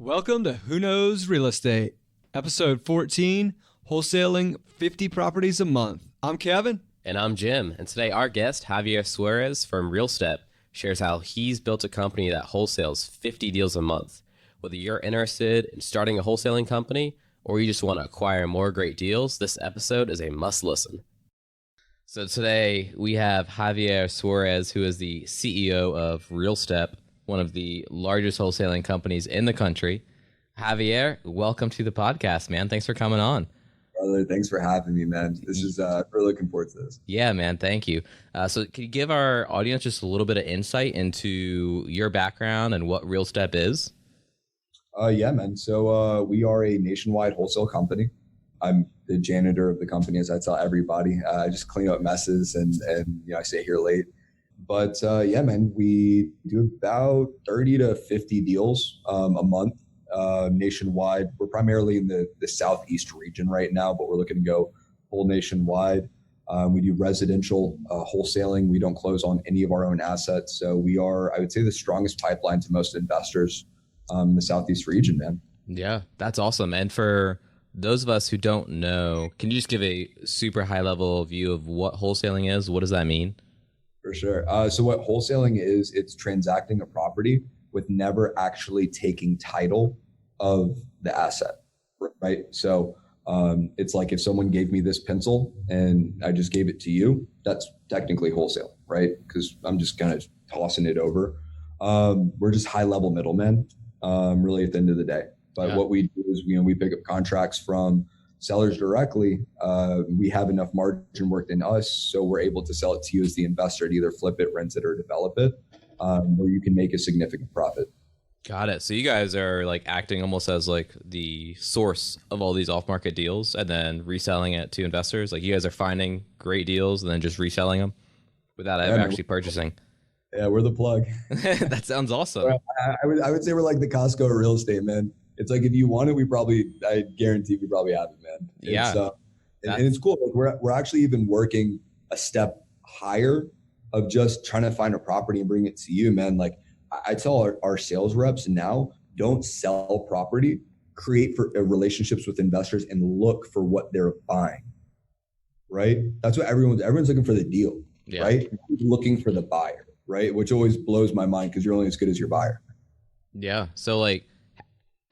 Welcome to Who Knows Real Estate, episode 14, Wholesaling 50 Properties a Month. I'm Kevin. And I'm Jim. And today our guest, Javier Suarez from RealStep, shares how he's built a company that wholesales 50 deals a month. Whether you're interested in starting a wholesaling company or you just want to acquire more great deals, this episode is a must listen. So today we have Javier Suarez, who is the CEO of RealStep, one of the largest wholesaling companies in the country. Javier, welcome to the podcast, man. Thanks for coming on. Brother, thanks for having me, man. This is really looking forward to this. Yeah, man. Thank you. So can you give our audience just a little bit of insight into your background and what RealStep is? Yeah, man. So we are a nationwide wholesale company. I'm the janitor of the company, as I tell everybody. I just clean up messes and I stay here late. But yeah, man, we do about 30 to 50 deals a month nationwide. We're primarily in the Southeast region right now, but we're looking to go full nationwide. We do residential wholesaling. We don't close on any of our own assets. So we are, I would say, the strongest pipeline to most investors in the Southeast region, man. Yeah, that's awesome. And for those of us who don't know, can you just give a super high level view of what wholesaling is? What does that mean? For sure. So what wholesaling is, it's transacting a property with never actually taking title of the asset, right? So it's like if someone gave me this pencil and I just gave it to you, that's technically wholesale, right? Because I'm just kind of tossing it over. We're just high level middlemen, really at the end of the day. But what we do is, we pick up contracts from sellers directly. We have enough margin worked in us, so we're able to sell it to you as the investor to either flip it, rent it, or develop it, where you can make a significant profit. Got it. So you guys are like acting almost as like the source of all these off-market deals and then reselling it to investors. Like you guys are finding great deals and then just reselling them without actually purchasing. Yeah, we're the plug. That sounds awesome. I would say we're like the Costco of real estate, man. It's like if you want it, I guarantee we probably have it, man. Yeah. And it's cool. Like we're actually even working a step higher of just trying to find a property and bring it to you, man. Like I tell our sales reps now, don't sell property, create relationships with investors and look for what they're buying, right? That's what everyone's looking for, the deal, right? Looking for the buyer, right? Which always blows my mind because you're only as good as your buyer. Yeah. So like,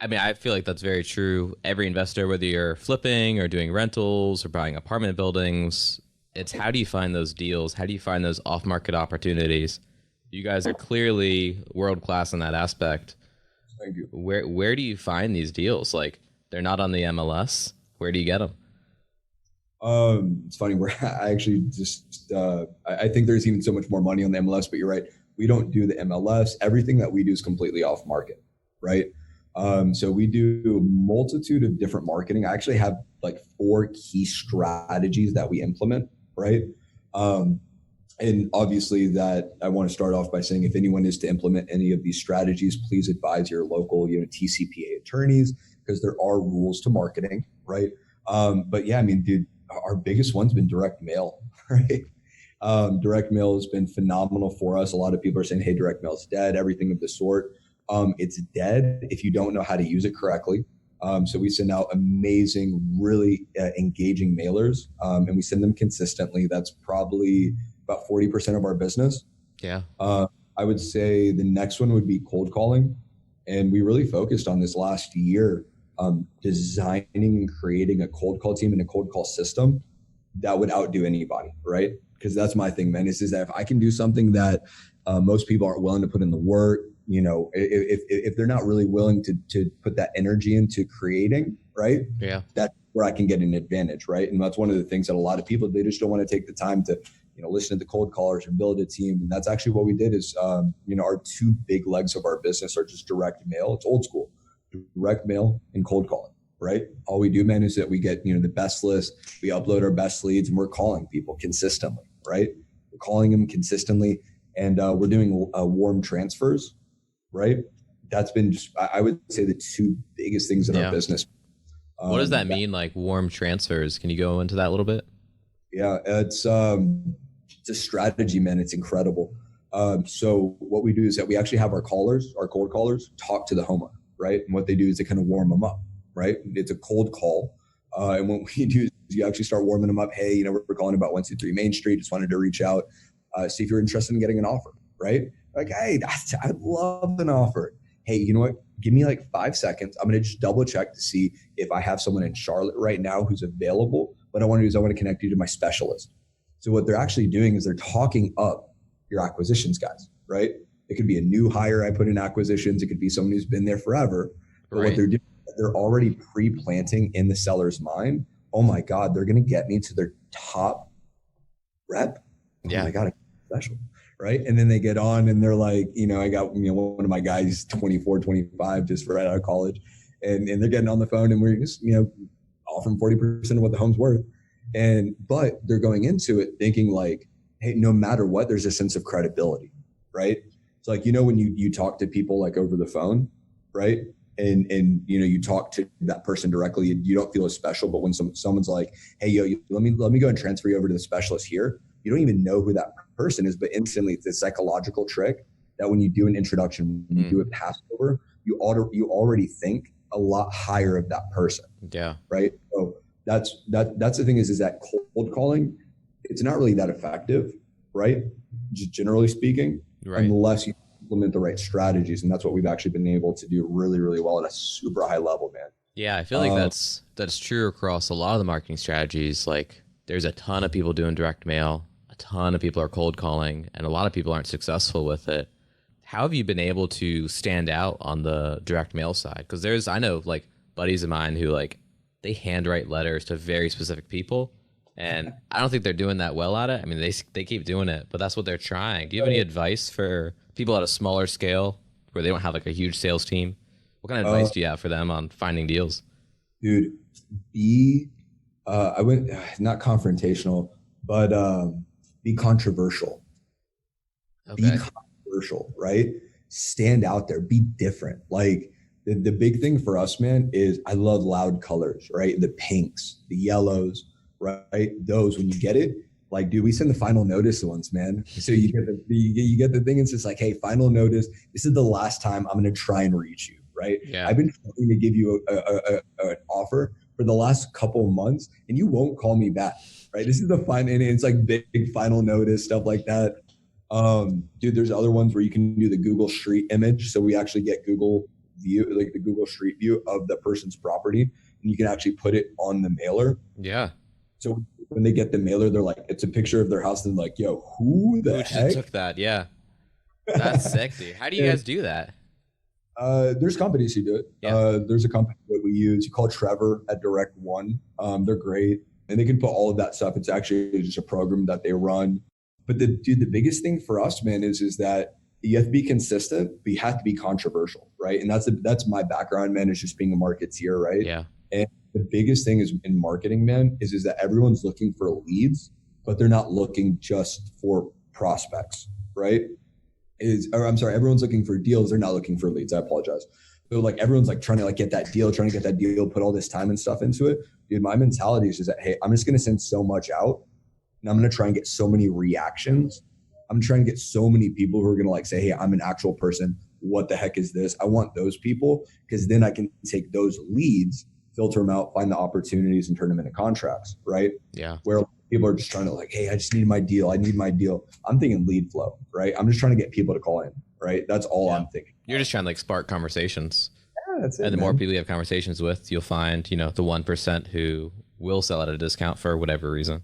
I mean, I feel like that's very true. Every investor, whether you're flipping or doing rentals or buying apartment buildings, it's how do you find those deals? How do you find those off-market opportunities? You guys are clearly world-class in that aspect. Thank you. Where do you find these deals? Like, they're not on the MLS. Where do you get them? It's funny. I actually just, I think there's even so much more money on the MLS, but you're right. We don't do the MLS. Everything that we do is completely off-market, right? So we do a multitude of different marketing. I actually have like 4 key strategies that we implement, right? And obviously that I want to start off by saying if anyone is to implement any of these strategies, please advise your local, TCPA attorneys, because there are rules to marketing, right? But yeah, I mean, dude, our biggest one's been direct mail, right? Direct mail has been phenomenal for us. A lot of people are saying, hey, direct mail is dead, everything of the sort. It's dead if you don't know how to use it correctly. So we send out amazing, really engaging mailers, and we send them consistently. That's probably about 40% of our business. Yeah. I would say the next one would be cold calling. And we really focused on this last year, designing and creating a cold call team and a cold call system that would outdo anybody, right? Because that's my thing, man, is that if I can do something that most people aren't willing to put in the work, if they're not really willing to put that energy into creating, right? Yeah. That's where I can get an advantage, right? And that's one of the things that a lot of people, they just don't want to take the time to, listen to the cold callers and build a team. And that's actually what we did is, our 2 big legs of our business are just direct mail. It's old school, direct mail and cold calling, right? All we do, man, is that we get, the best list, we upload our best leads and we're calling people consistently, right? We're calling them consistently and we're doing warm transfers. Right. That's been just, I would say, the 2 biggest things in our business. What does that mean? Like warm transfers? Can you go into that a little bit? Yeah, it's a strategy, man. It's incredible. So what we do is that we actually have our cold callers talk to the homeowner, right? And what they do is they kind of warm them up, right? It's a cold call. And what we do is you actually start warming them up. Hey, we're calling about 123 Main Street. Just wanted to reach out, see if you're interested in getting an offer, right? Like, hey, I'd love an offer. Hey, you know what? Give me like 5 seconds. I'm going to just double check to see if I have someone in Charlotte right now who's available. What I want to do is I want to connect you to my specialist. So what they're actually doing is they're talking up your acquisitions guys, right? It could be a new hire I put in acquisitions. It could be someone who's been there forever. But what they're doing, they're already pre-planting in the seller's mind. Oh my God, they're going to get me to their top rep. Oh my God, special. Right. And then they get on and they're like, I got, one of my guys, 24, 25, just right out of college. And they're getting on the phone and we're just, offering 40% of what the home's worth. But they're going into it thinking like, hey, no matter what, there's a sense of credibility. Right. So like, when you talk to people like over the phone, right. And you talk to that person directly, you don't feel as special. But when someone's like, hey, let me go and transfer you over to the specialist here. You don't even know who that person is, but instantly it's a psychological trick that when you do an introduction, when you do a passover, you already think a lot higher of that person. Yeah. Right. So that's the thing is that cold calling, it's not really that effective, right? Just generally speaking, unless you implement the right strategies. And that's what we've actually been able to do really, really well at a super high level, man. Yeah. I feel like that's true across a lot of the marketing strategies. Like there's a ton of people doing direct mail. A ton of people are cold calling, and a lot of people aren't successful with it. How have you been able to stand out on the direct mail side? Because I know like buddies of mine who like they handwrite letters to very specific people, and I don't think they're doing that well at it. I mean, they keep doing it, but that's what they're trying. Do you have any advice for people at a smaller scale where they don't have like a huge sales team? What kind of advice do you have for them on finding deals? Dude, I went not confrontational, but be controversial. Okay. Be controversial, right? Stand out there, be different. Like the big thing for us, man, is I love loud colors, right? The pinks, the yellows, right? Those, when you get it, like, dude, we send the final notice ones, man. So you get the thing. It's just like, hey, final notice. This is the last time I'm going to try and reach you, right? Yeah. I've been trying to give you an offer for the last couple of months, and you won't call me back, right? This is the final, and it's like big final notice stuff like that. Dude, there's other ones where you can do the Google Street image. So we actually get Google view, like the Google Street view of the person's property, and you can actually put it on the mailer. Yeah. So when they get the mailer, they're like, it's a picture of their house. And like, yo, who the heck took that? Yeah. That's sick, dude. How do you guys do that? There's companies who do it. Yeah. There's a company that we use. You call Trevor at Direct One. They're great. And they can put all of that stuff. It's actually just a program that they run. But the biggest thing for us, man, is that you have to be consistent, but you have to be controversial, right? And that's my background, man, is just being a marketeer, right? Yeah. And the biggest thing is in marketing, man, is that everyone's looking for leads, but they're not looking just for prospects, right? Everyone's looking for deals. They're not looking for leads. I apologize. So like everyone's like trying to get that deal, put all this time and stuff into it. Dude, my mentality is just that, hey, I'm just going to send so much out, and I'm going to try and get so many reactions. I'm trying to get so many people who are going to like say, hey, I'm an actual person. What the heck is this? I want those people, because then I can take those leads, filter them out, find the opportunities, and turn them into contracts, right? Yeah. Where people are just trying to like, hey, I just need my deal. I'm thinking lead flow, right? I'm just trying to get people to call in, right? That's all I'm thinking. You're just trying to like spark conversations. Yeah, that's it. And the more people you have conversations with, you'll find, the 1% who will sell at a discount for whatever reason.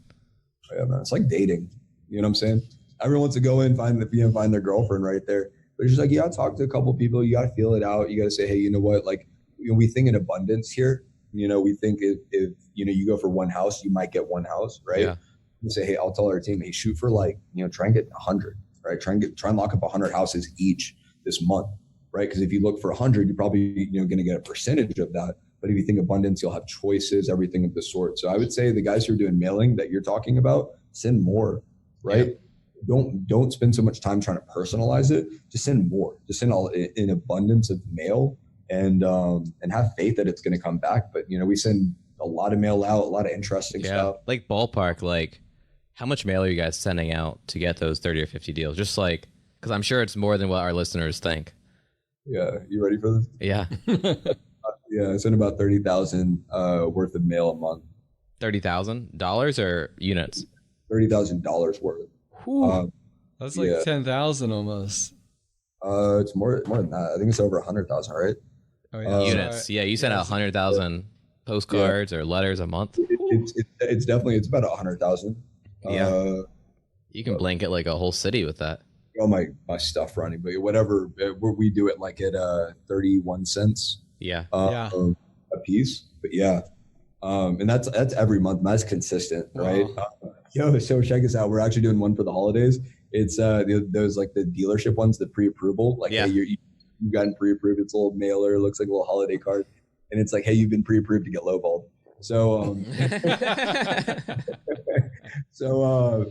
Yeah, man. It's like dating. You know what I'm saying? Everyone wants to go in, find their girlfriend right there. But it's just like, you got to talk to a couple people. You got to feel it out. You got to say, hey, you know what? Like, we think in abundance here. We think if you go for one house, you might get one house, right? Yeah. And say, hey, I'll tell our team, hey, shoot for like, try and get 100, right? Try and lock up 100 houses each this month, right? Because if you look for 100, you're probably going to get a percentage of that. But if you think abundance, you'll have choices, everything of the sort. So I would say the guys who are doing mailing that you're talking about, send more, right? Yeah. Don't spend so much time trying to personalize it. Just send more. Just send all in abundance of mail, and have faith that it's going to come back. But we send a lot of mail out, a lot of interesting stuff. Like ballpark, like how much mail are you guys sending out to get those 30 or 50 deals? Just like, because I'm sure it's more than what our listeners think. Yeah, you ready for this? Yeah. Yeah, I send about 30,000 worth of mail a month. $30,000 or units? $30,000 worth. Whew. Um, That's like yeah, 10,000 almost. it's more than that. I think it's over 100,000, right? Oh yeah, that's Um, right. Units. Yeah, you send out Yes. 100,000 yeah, postcards or letters a month. it's definitely it's about 100,000. Yeah. Uh, You can blanket like a whole city with that. all my stuff running, but whatever we do it like at 31 cents Yeah. Yeah. a piece. But yeah, and that's every month. And that's consistent, right? Wow. Yo, so check this out. We're actually doing one for the holidays. It's those like the dealership ones, the pre-approval. Like, Yeah. hey, you've gotten pre-approved. It's a little mailer, looks like a little holiday card, and it's like, hey, you've been pre-approved to get lowballed. So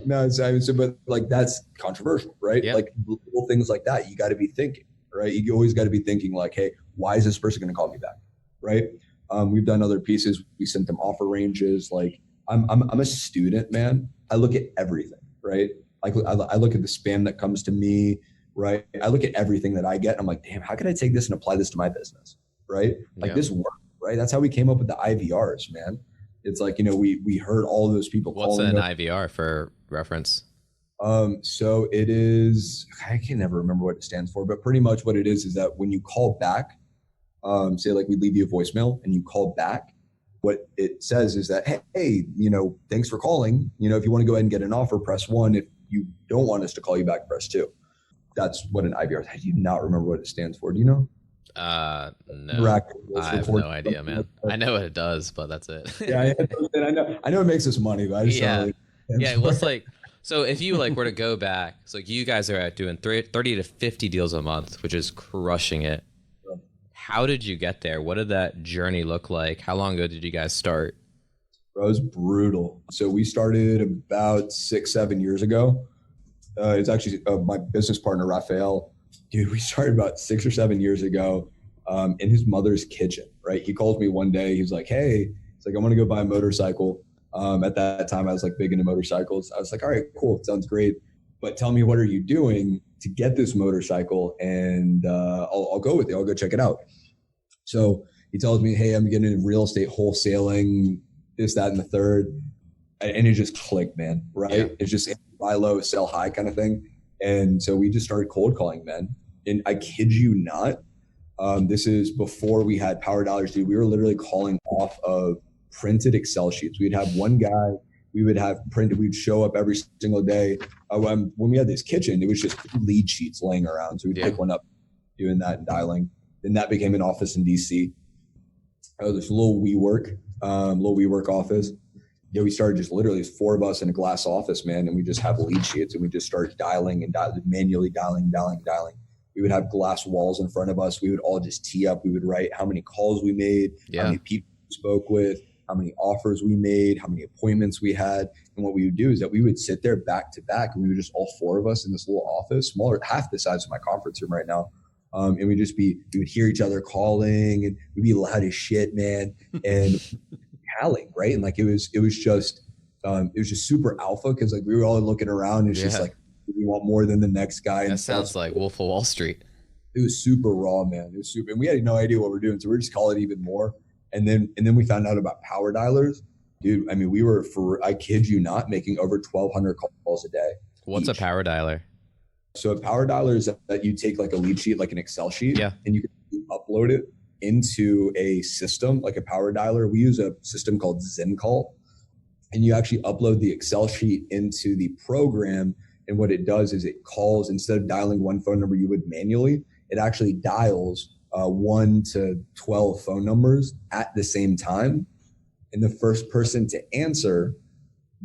no, so but like that's controversial, right? Yeah. Like little things like that, you got to be thinking, right? You always got to be thinking like, hey, why is this person going to call me back, right? We've done other pieces. We sent them offer ranges. Like I'm a student, man. I look at everything, right? Like I look at the spam that comes to me, right? I look at everything that I get. And I'm like, damn, how can I take this and apply this to my business, right? Like Yeah. this works, right? That's how we came up with the IVRs, man. It's like, we heard all those people What's calling an up. IVR for reference? So it is, I can never remember what it stands for, but pretty much what it is that when you call back, say like we leave you a voicemail and you call back, what it says is that, hey, thanks for calling. If you want to go ahead and get an offer, press 1. If you don't want us to call you back, press 2. That's what an IVR is. I do not remember what it stands for. Do you know? No, Interactive voice I have record, no idea, something man. like that. I know what it does, but that's it. Yeah, I know it makes us money, but I just don't Yeah. know what it Yeah. stands What's for. like, so if you like were to go back, so you guys are at doing 30 to 50 deals a month, which is crushing it. How did you get there? What did that journey look like? How long ago did you guys start? Bro, it was brutal. So we started about 6-7 years ago. It's actually my business partner, Raphael. Dude, we started about 6 or 7 years ago in his mother's kitchen, right? He calls me one day. He's like, hey, it's like, I want to go buy a motorcycle. At that time, I was like big into motorcycles. I was like, all right, cool. Sounds great. But tell me, what are you doing to get this motorcycle? And I'll go with you. I'll go check it out. So he tells me, hey, I'm getting into real estate wholesaling, this, that, and the third. And it just clicked, man, right? Yeah. It's just buy low, sell high kind of thing. And so we just started cold calling, man. And I kid you not, this is before we had power dollars, dude. We were literally calling off of printed Excel sheets. We'd have one guy, we would have printed, we'd show up every single day. When we had this kitchen, it was just lead sheets laying around. So we'd pick one up, doing that and dialing. Then that became an office in DC. This little WeWork office. Yeah, we started just literally, it's 4 of us in a glass office, man, and we just have lead sheets and we just start dialing and manually dialing. We would have glass walls in front of us. We would all just tee up. We would write how many calls we made, how many people we spoke with, how many offers we made, how many appointments we had. And what we would do is that we would sit there back to back, and we would just, all 4 of us in this little office, smaller, half the size of my conference room right now. And we would hear each other calling, and we'd be loud as shit, man. And howling, right? And like it was just super alpha, because like we were all looking around, and it's just like, we want more than the next guy. That sounds like Wolf of Wall Street. It was super raw, man. It was super, and we had no idea what we're doing, so we're just calling it even more. And then we found out about power dialers, dude. I mean, we were, I kid you not, making over 1,200 calls a day. What's a power dialer? So a power dialer is that you take like a lead sheet, like an Excel sheet, and you can upload it into a system like a power dialer. We use a system called ZenCall, and you actually upload the Excel sheet into the program. And what it does is it calls, instead of dialing one phone number you would manually, it actually dials 1 to 12 phone numbers at the same time. And the first person to answer,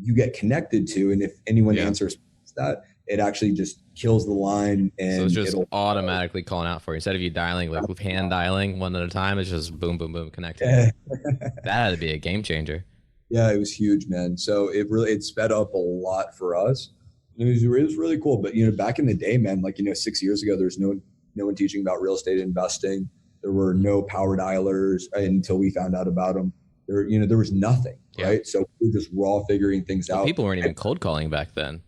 you get connected to. And if anyone answers that, it actually just kills the line. And so it's just automatically calling out for you. Instead of you dialing like with hand dialing one at a time, it's just boom, boom, boom, connected. That had to be a game changer. Yeah, it was huge, man. So it sped up a lot for us. It was really cool. But, back in the day, man, like, 6 years ago, there's no one teaching about real estate investing. There were no power dialers until we found out about them. There was nothing, right? So we were just raw figuring things out. People weren't even cold calling back then,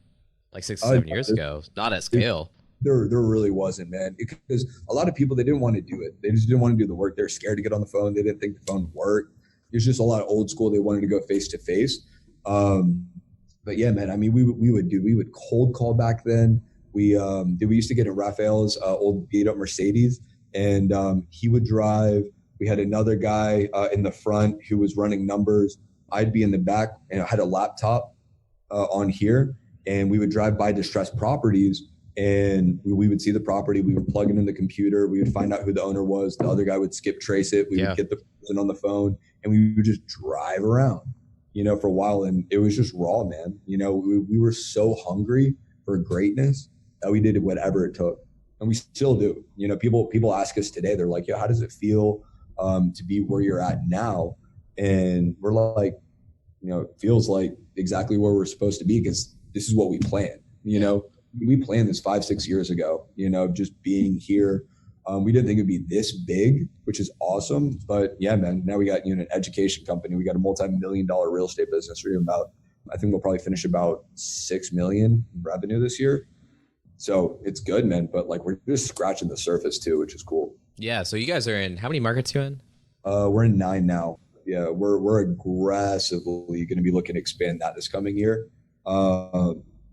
like 6 or 7 years ago. Not at scale. There really wasn't, man. Because a lot of people, they didn't want to do it. They just didn't want to do the work. They're scared to get on the phone. They didn't think the phone worked. There's just a lot of old school. They wanted to go face to face. But yeah, man. I mean, we would cold call back then. We used to get in Raphael's old beat up Mercedes, and he would drive. We had another guy in the front who was running numbers. I'd be in the back, and I had a laptop on here, and we would drive by distressed properties, and we would see the property. We would plug it in the computer. We would find out who the owner was. The other guy would skip trace it. We would get the person on the phone, and we would just drive around, for a while. And it was just raw, man. We were so hungry for greatness that we did whatever it took, and we still do. People ask us today. They're like, "Yo, how does it feel to be where you're at now?" And we're like, it feels like exactly where we're supposed to be, because this is what we planned. We planned this 5-6 years ago, just being here. We didn't think it'd be this big, which is awesome. But yeah, man, now we got an education company. We got a multi-million-dollar real estate business. I think we'll probably finish about 6 million in revenue this year. So it's good, man. But like, we're just scratching the surface too, which is cool. Yeah. So you guys are in, how many markets you in? We're in 9 now. Yeah, we're aggressively going to be looking to expand that this coming year.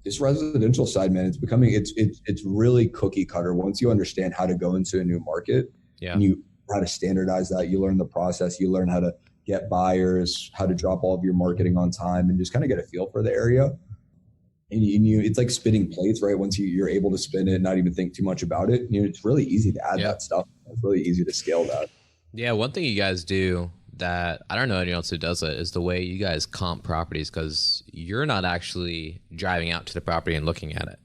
This residential side, man, it's really cookie cutter. Once you understand how to go into a new market, and you how to standardize that, you learn the process, you learn how to get buyers, how to drop all of your marketing on time, and just kind of get a feel for the area. And it's like spinning plates, right? Once you're able to spin it, not even think too much about it, it's really easy to add that stuff. It's really easy to scale that. Yeah, one thing you guys do that I don't know anyone else who does it is the way you guys comp properties, because you're not actually driving out to the property and looking at it.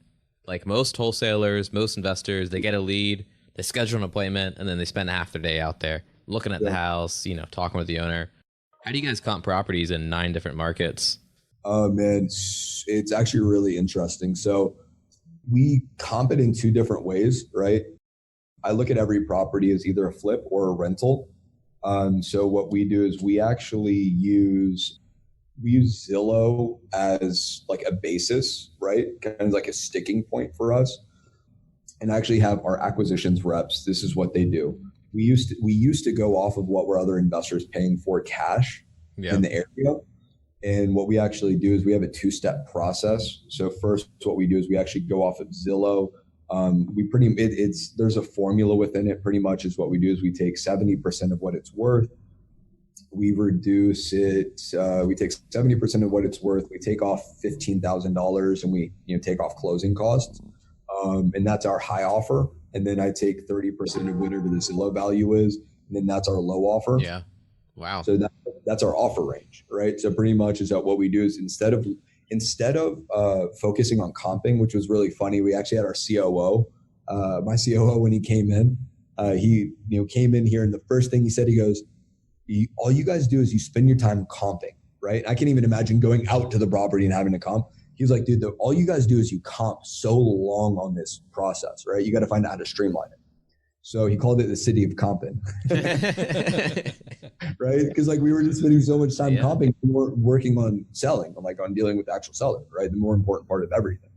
Like most wholesalers, most investors, they get a lead, they schedule an appointment, and then they spend half their day out there looking at the house, talking with the owner. How do you guys comp properties in 9 different markets? Oh, man, it's actually really interesting. So we comp it in 2 different ways, right? I look at every property as either a flip or a rental. So what we do is we use Zillow as like a basis, right? Kind of like a sticking point for us. And actually have our acquisitions reps. This is what they do. We used to go off of what were other investors paying for cash in the area. And what we actually do is we have a 2-step process. So first, what we do is we actually go off of Zillow. There's a formula within it. Pretty much is what we do is we take 70% of what it's worth. We reduce it. We take 70% of what it's worth. We take off $15,000 and we take off closing costs. And that's our high offer. And then I take 30% of whatever the Zillow value is. And then that's our low offer. Yeah. Wow. So that's our offer range, right? So pretty much is that what we do is instead of focusing on comping, which was really funny, we actually had our COO, my COO, when he came in, he came in here, and the first thing he said, he goes, all you guys do is you spend your time comping, right? I can't even imagine going out to the property and having to comp. He was like, dude, all you guys do is you comp so long on this process, right? You got to find out how to streamline it. So he called it the city of comping, right? Because like we were just spending so much time comping, we weren't working on selling, on dealing with the actual seller, right? The more important part of everything.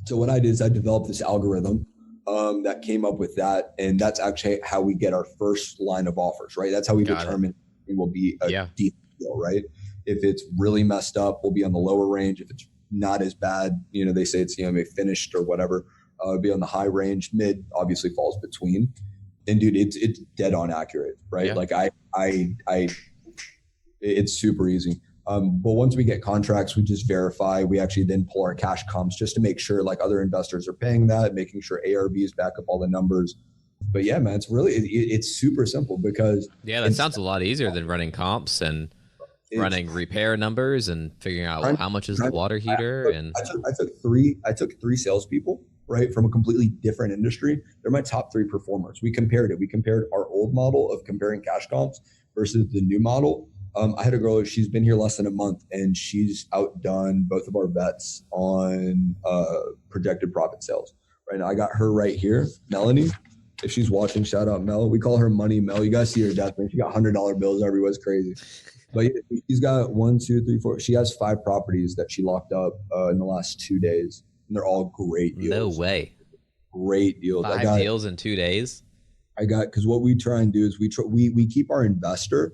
So what I did is I developed this algorithm that came up with that, and that's actually how we get our first line of offers, right? That's how we determine it will be a deal, right? If it's really messed up, we'll be on the lower range. If it's not as bad, they say it's maybe finished or whatever. Be on the high range. Mid obviously falls between. And dude, it's dead on accurate, right? Yeah. Like it's super easy. But once we get contracts, we just verify. We actually then pull our cash comps just to make sure like other investors are paying that, making sure ARBs back up all the numbers. But yeah, man, it's super simple because that sounds a lot easier than running comps and running repair numbers and figuring out how much is the water heater. I took three salespeople, right, from a completely different industry. They're my top 3 performers. We compared our old model of comparing cash comps versus the new model. I had a girl, she's been here less than a month, and she's outdone both of our vets on projected profit sales. Right now, I got her right here, Melanie. If she's watching, shout out Mel. We call her Money Mel. You guys see her death, man. She got $100 bills everywhere. It's crazy. But yeah, she's got 1, 2, 3, 4. She has 5 properties that she locked up in the last 2 days, and they're all great deals. No way. great deals. 5 deals in 2 days. Because what we try and do is we keep our investor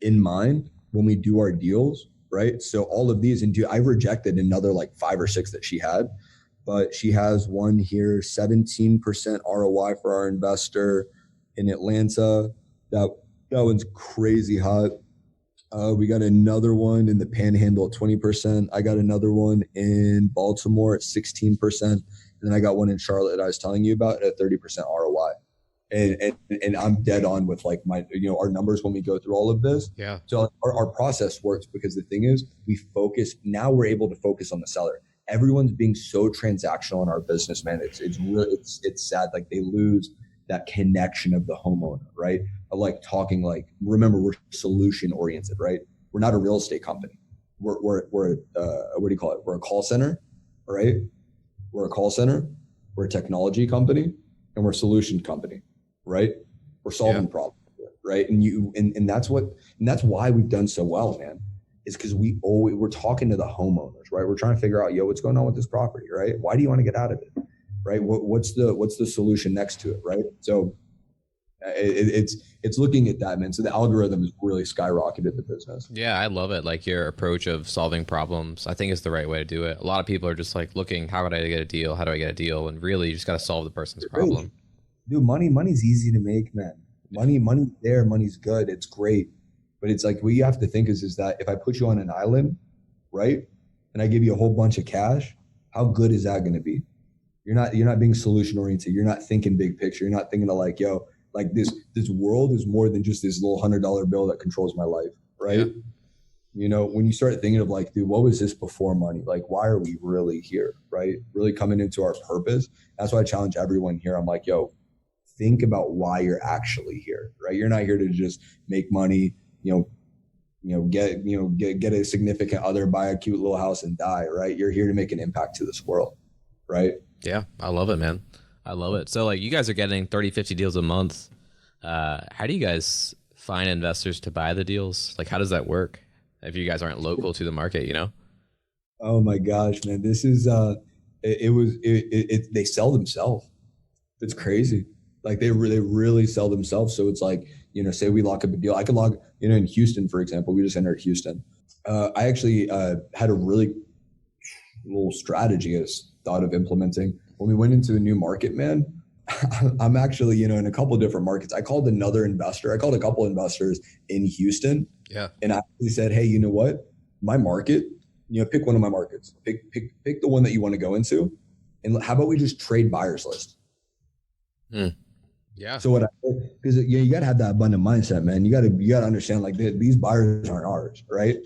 in mind when we do our deals, right? So all of these, and I rejected another like 5 or 6 that she had, but she has one here, 17% ROI for our investor in Atlanta. That one's crazy hot. We got another one in the Panhandle at 20%. I got another one in Baltimore at 16%. And then I got one in Charlotte that I was telling you about at 30% ROI. And I'm dead on with like my, our numbers when we go through all of this. Yeah. So our process works because the thing is now we're able to focus on the seller. Everyone's being so transactional in our business, man. It's really, it's sad. Like they lose that connection of the homeowner, right? Like talking, like, remember, we're solution oriented, right? We're not a real estate company. We're what do you call it? We're a call center, right? We're a call center. We're a technology company, and we're a solution company, right? We're solving problems, right? And that's why we've done so well, man. Is because we're talking to the homeowners, right? We're trying to figure out, what's going on with this property, right? Why do you want to get out of it, right? What's the solution next to it, right? So it's looking at that, man. So the algorithm has really skyrocketed the business. Yeah, I love it. Like your approach of solving problems, I think is the right way to do it. A lot of people are just like looking, how could I get a deal? How do I get a deal? And really, you just got to solve the person's problem. Dude, money's easy to make, man. Money's there, money's good. It's great. But it's like, what you have to think is that if I put you on an island, right, and I give you a whole bunch of cash, how good is that going to be? You're not being solution oriented. You're not thinking big picture. You're not thinking of like, like this world is more than just this little $100 bill that controls my life, right? Yeah. When you start thinking of like, dude, what was this before money? Like, why are we really here, right? Really coming into our purpose. That's why I challenge everyone here. I'm like, think about why you're actually here, right? You're not here to just make money, get a significant other, buy a cute little house and die, right? You're here to make an impact to this world, right? Yeah, I love it, man. I love it. So like you guys are getting 30, 50 deals a month. How do you guys find investors to buy the deals? Like, how does that work if you guys aren't local to the market, Oh my gosh, man. This is, they sell themselves. It's crazy. Like they really sell themselves. So it's like, say we lock up a deal. I could log, in Houston, for example, we just entered Houston. I actually had a really little strategy I thought of implementing when we went into a new market, man. I'm actually, in a couple of different markets. I called a couple investors in Houston. Yeah. And I actually said, hey, you know what? My market, pick one of my markets. Pick the one that you want to go into. And how about we just trade buyers list? Yeah. So because you got to have that abundant mindset, man. You got to understand like these buyers aren't ours, right?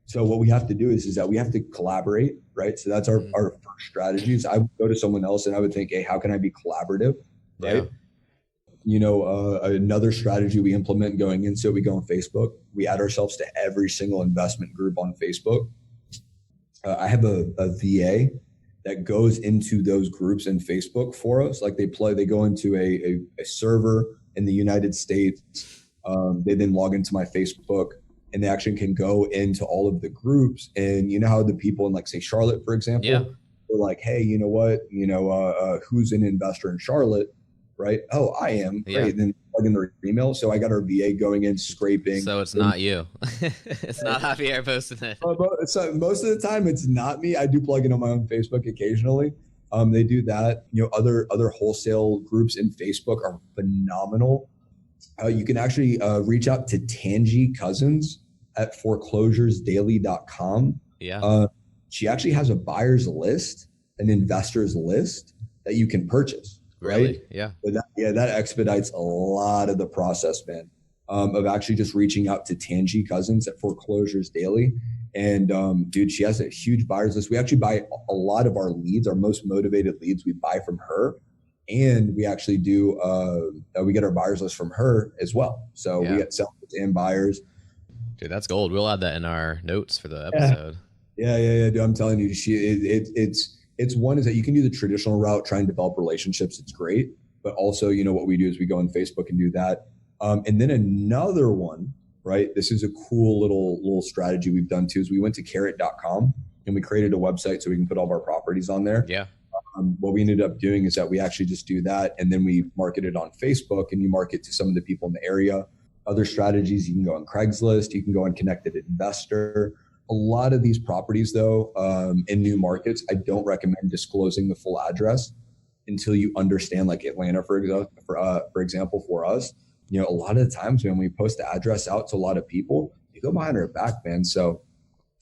So what we have to do is that we have to collaborate, right? So that's our first strategies. I would go to someone else and I would think, hey, how can I be collaborative, right? Yeah. Another strategy we implement going in, so we go on Facebook. We add ourselves to every single investment group on Facebook. I have a VA that goes into those groups in Facebook for us. Like they go into a server in the United States. They then log into my Facebook and they actually can go into all of the groups. And you know how the people in like say Charlotte, for example, they're like, hey, you know what, who's an investor in Charlotte? Right? Oh, I am. Great. Yeah. Then plug in their email. So I got our VA going in, scraping. So it's not you. It's not Javier posting it. So most of the time it's not me. I do plug in on my own Facebook occasionally. They do that. Other wholesale groups in Facebook are phenomenal. You can actually reach out to Tangi Cousins at foreclosuresdaily.com. Yeah. She actually has a buyer's list, an investor's list that you can purchase. Really? Right? Yeah. That expedites a lot of the process, man, of actually just reaching out to Tangi Cousins at Foreclosures Daily. And dude, she has a huge buyer's list. We actually buy a lot of our leads, our most motivated leads we buy from her. And we actually do, we get our buyer's list from her as well. So we get sellers and buyers. Dude, that's gold. We'll add that in our notes for the episode. Yeah. Dude, I'm telling you, it's one is that you can do the traditional route, try and develop relationships. It's great. But also, what we do is we go on Facebook and do that. And then another one, right? This is a cool little strategy we've done too, is we went to carrot.com and we created a website so we can put all of our properties on there. Yeah. What we ended up doing is that we actually just do that, and then we market it on Facebook, and you market to some of the people in the area. Other strategies, you can go on Craigslist, you can go on Connected Investor. A lot of these properties, though, in new markets, I don't recommend disclosing the full address until you understand, like Atlanta, for example, for us. A lot of the times when we post the address out to a lot of people, they go behind our back, man. So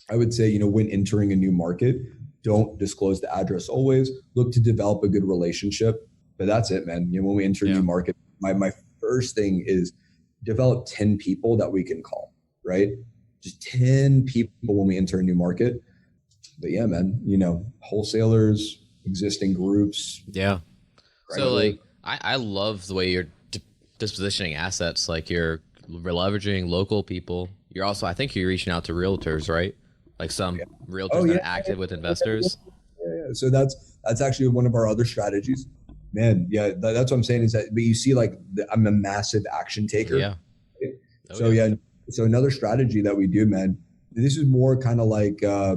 I would say, when entering a new market, don't disclose the address always. Look to develop a good relationship. But that's it, man. When we enter a new market, my first thing is develop 10 people that we can call, right? Just 10 people when we enter a new market. But yeah, man, wholesalers, existing groups. Yeah. So like, I love the way you're dispositioning assets. Like you're leveraging local people. You're also, I think you're reaching out to realtors, right? Like some realtors that are active with investors. Yeah. So that's actually one of our other strategies, man. Yeah. That's what I'm saying is that, but you see, like I'm a massive action taker. Yeah. Right? So another strategy that we do, man, this is more kind of like, I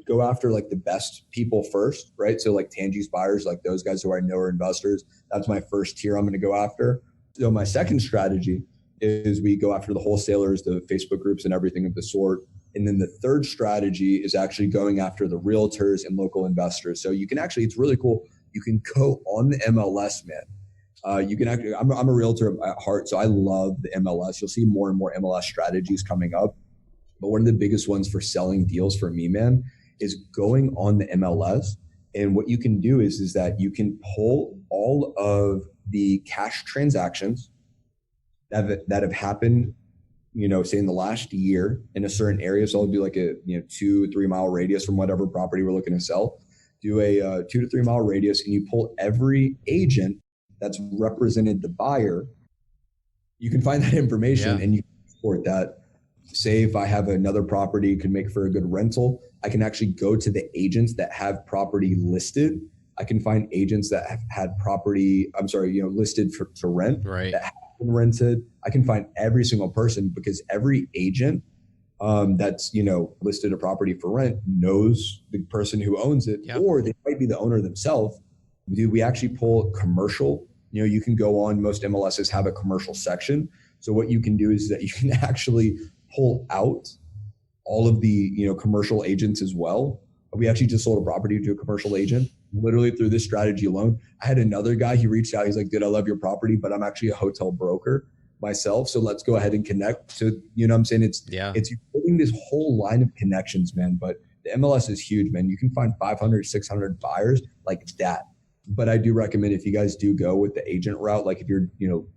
go after like the best people first, right? So like Tangi's buyers, like those guys who I know are investors, that's my first tier I'm going to go after. So my second strategy is we go after the wholesalers, the Facebook groups and everything of the sort. And then the third strategy is actually going after the realtors and local investors. So you can actually, it's really cool. You can go on the MLS, man. You can actually, I'm a realtor at heart, so I love the MLS. You'll see more and more MLS strategies coming up. But one of the biggest ones for selling deals for me, man, is going on the MLS. And what you can do is that you can pull all of the cash transactions that have happened, say in the last year in a certain area. So I'll do like a 2 or 3 mile radius from whatever property we're looking to sell. Do a 2 to 3 mile radius, and you pull every agent that's represented the buyer. You can find that information and you can export that. Say if I have another property could make for a good rental, I can actually go to the agents that have property listed. I can find agents that have had property, listed to rent, right, that have been rented. I can find every single person, because every agent that's listed a property for rent knows the person who owns it, or they might be the owner themselves. We actually pull commercial. You can go on, most MLSs have a commercial section. So what you can do is that you can actually pull out all of the commercial agents as well. We actually just sold a property to a commercial agent, literally through this strategy alone. I had another guy, he reached out, he's like, dude, I love your property, but I'm actually a hotel broker myself, so let's go ahead and connect. So what I'm saying, it's building this whole line of connections, man. But the MLS is huge, man. You can find 500, 600 buyers like that. But I do recommend, if you guys do go with the agent route, like if you're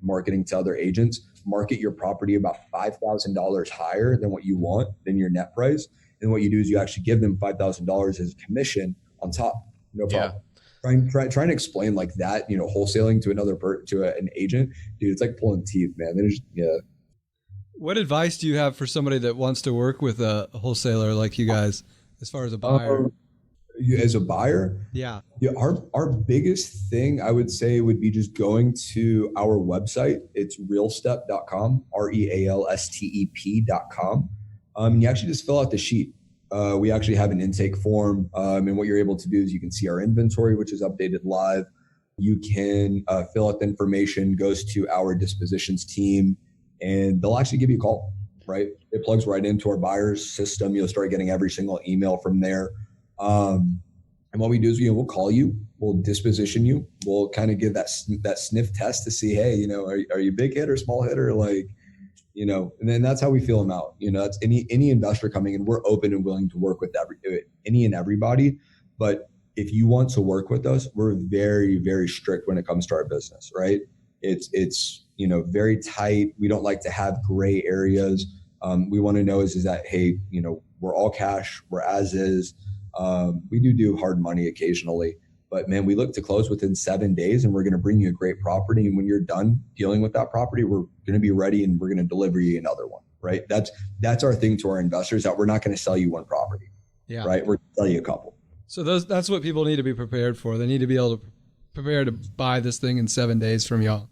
marketing to other agents, market your property about $5,000 higher than what you want, than your net price. And what you do is you actually give them $5,000 as commission on top. No problem. Trying to explain like that, wholesaling to an agent, dude, it's like pulling teeth, man. What advice do you have for somebody that wants to work with a wholesaler like you guys, as far as a buyer? As a buyer? Yeah. Our biggest thing, I would say, would be just going to our website. It's realstep.com, realstep.com. And you actually just fill out the sheet. We actually have an intake form. And what you're able to do is you can see our inventory, which is updated live. You can fill out the information, goes to our dispositions team, and they'll actually give you a call, right? It plugs right into our buyer's system. You'll start getting every single email from there. And what we do is, we'll call you, we'll disposition you, we'll kind of give that sniff test to see, hey, are you big hit or small hitter? And then that's how we feel them out. That's any investor coming in, we're open and willing to work with any and everybody. But if you want to work with us, we're very, very strict when it comes to our business, right? It's very tight. We don't like to have gray areas. We want to know is that, hey, we're all cash, we're as is. We do hard money occasionally, but man, we look to close within 7 days, and we're going to bring you a great property. And when you're done dealing with that property, we're going to be ready and we're going to deliver you another one, right? That's our thing to our investors, that we're not going to sell you one property, right? We're going to sell you a couple. So that's what people need to be prepared for. They need to be able to prepare to buy this thing in 7 days from y'all.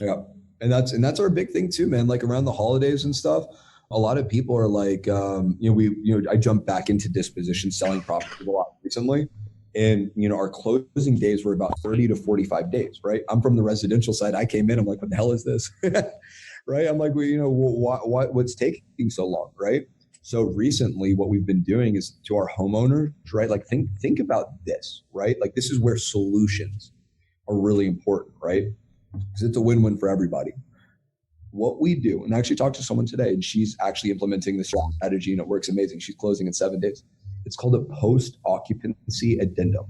Yeah. And that's our big thing too, man. Like around the holidays and stuff, a lot of people are like, I jumped back into disposition selling properties a lot recently. And, our closing days were about 30 to 45 days, right? I'm from the residential side. I came in, I'm like, what the hell is this? Right? I'm like, well, what's taking so long, right? So recently what we've been doing is to our homeowners, right? Like think about this, right? Like this is where solutions are really important, right? Because it's a win-win for everybody. What we do, and I actually talked to someone today, and she's actually implementing this strategy, and it works amazing. She's closing in 7 days. It's called a post-occupancy addendum.